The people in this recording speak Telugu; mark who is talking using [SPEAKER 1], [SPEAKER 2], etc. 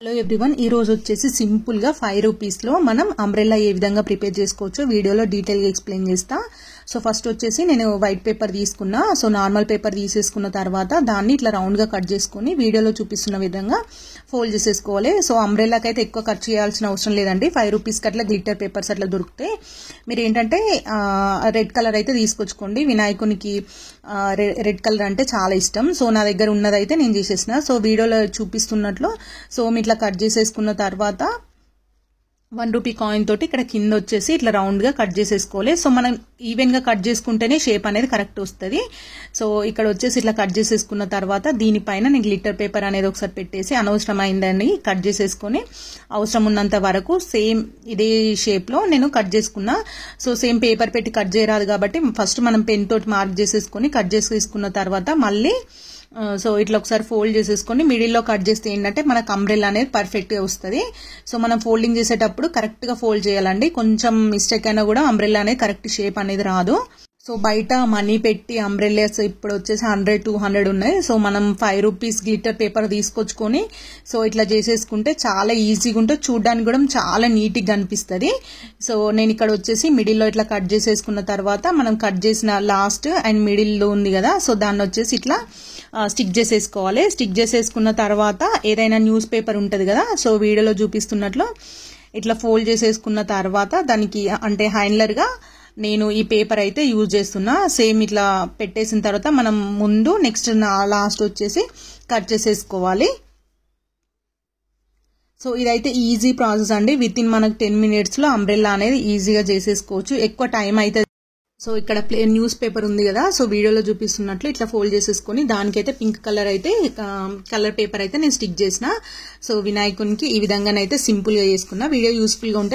[SPEAKER 1] హలో ఎవ్రీవన్, ఈ రోజు వచ్చేసి సింపుల్ గా 5 రూపీస్ లో మనం అంబ్రెల్లా ఏ విధంగా ప్రిపేర్ చేసుకోవచ్చో వీడియోలో డీటెయిల్ గా ఎక్స్ప్లెయిన్ చేస్తా. సో ఫస్ట్ వచ్చేసి నేను వైట్ పేపర్ తీసుకున్నా. సో నార్మల్ పేపర్ తీసేసుకున్న తర్వాత దాన్ని ఇట్లా రౌండ్ గా కట్ చేసుకుని వీడియోలో చూపిస్తున్న విధంగా ఫోల్డ్ చేసేసుకోవాలి. సో అంబ్రెల్లాకి అయితే ఎక్కువ ఖర్చు చేయాల్సిన అవసరం లేదండి. 5 రూపీస్ కి అట్లా గ్లిటర్ పేపర్స్ అట్లా దొరుకుతాయి. మీరు ఏంటంటే రెడ్ కలర్ అయితే తీసుకొచ్చుకోండి. వినాయకునికి రెడ్ కలర్ అంటే చాలా ఇష్టం. సో నా దగ్గర ఉన్నదైతే నేను చేసేసిన. సో వీడియోలో చూపిస్తున్నట్లు సో ఇట్లా కట్ చేసేసుకున్న తర్వాత 1 రూపీ కాయిన్ తోటి ఇక్కడ కింద వచ్చేసి ఇట్లా రౌండ్ గా కట్ చేసేసుకోవాలి. సో మనం ఈవెన్ గా కట్ చేసుకుంటేనే షేప్ అనేది కరెక్ట్ వస్తుంది. సో ఇక్కడ వచ్చేసి ఇట్లా కట్ చేసేసుకున్న తర్వాత దీనిపైన నేను గ్లిటర్ పేపర్ అనేది ఒకసారి పెట్టేసి అనవసరమైందని కట్ చేసేసుకొని అవసరం ఉన్నంత వరకు సేమ్ ఇదే షేప్ లో నేను కట్ చేసుకున్నా. సో సేమ్ పేపర్ పెట్టి కట్ చేయరాదు కాబట్టి ఫస్ట్ మనం పెన్ తోటి మార్క్ చేసేసుకొని కట్ చేసేసుకున్న తర్వాత మళ్ళీ సో ఇట్లా ఒకసారి ఫోల్డ్ చేసేసుకొని మిడిల్లో కట్ చేస్తే ఏంటంటే మనకు అంబ్రెల్లా అనేది పర్ఫెక్ట్ గా వస్తుంది. సో మనం ఫోల్డింగ్ చేసేటప్పుడు కరెక్ట్ గా ఫోల్డ్ చేయాలండి. కొంచెం మిస్టేక్ అయినా కూడా అంబ్రెల్లా అనేది కరెక్ట్ షేప్ అనేది రాదు. సో బయట మనీ పెట్టి అంబ్రెల్లాస్ ఇప్పుడు వచ్చేసి 100-200 ఉన్నాయి. సో మనం 5 రూపీస్ గ్లిటర్ పేపర్ తీసుకొచ్చుకొని సో ఇట్లా చేసేసుకుంటే చాలా ఈజీగా ఉంటుంది. చూడడానికి కూడా చాలా నీట్ గా అనిపిస్తుంది. సో నేను ఇక్కడ వచ్చేసి మిడిల్లో ఇట్లా కట్ చేసేసుకున్న తర్వాత మనం కట్ చేసిన లాస్ట్ అండ్ మిడిల్ లో ఉంది కదా, సో దాన్ని వచ్చేసి ఇట్లా స్టిక్ చేసేసుకోవాలి. స్టిక్ చేసేసుకున్న తర్వాత ఏదైనా న్యూస్ పేపర్ ఉంటుంది కదా, సో వీడియోలో చూపిస్తున్నట్లు ఇట్లా ఫోల్డ్ చేసేసుకున్న తర్వాత దానికి అంటే హ్యాండ్లర్ గా నేను ఈ పేపర్ అయితే యూజ్ చేస్తున్నా. సేమ్ ఇట్లా పెట్టేసిన తర్వాత మనం ముందు నెక్స్ట్ లాస్ట్ వచ్చేసి కట్ చేసేసుకోవాలి. సో ఇదైతే ఈజీ ప్రాసెస్ అండి. విత్ ఇన్ మనకు 10 minutes లో అంబ్రెల్లా అనేది ఈజీగా చేసేసుకోవచ్చు. ఎక్కువ టైం అయితే సో ఇక్కడ న్యూస్ పేపర్ ఉంది కదా, సో వీడియోలో చూపిస్తున్నట్లు ఇట్లా ఫోల్డ్ చేసేసుకొని దానికైతే పింక్ కలర్ అయితే కలర్ పేపర్ అయితే నేను స్టిక్ చేసిన. సో వినాయకునికి ఈ విధంగానైతే సింపుల్ గా చేసుకున్నా. వీడియో యూస్ఫుల్ గా ఉంటే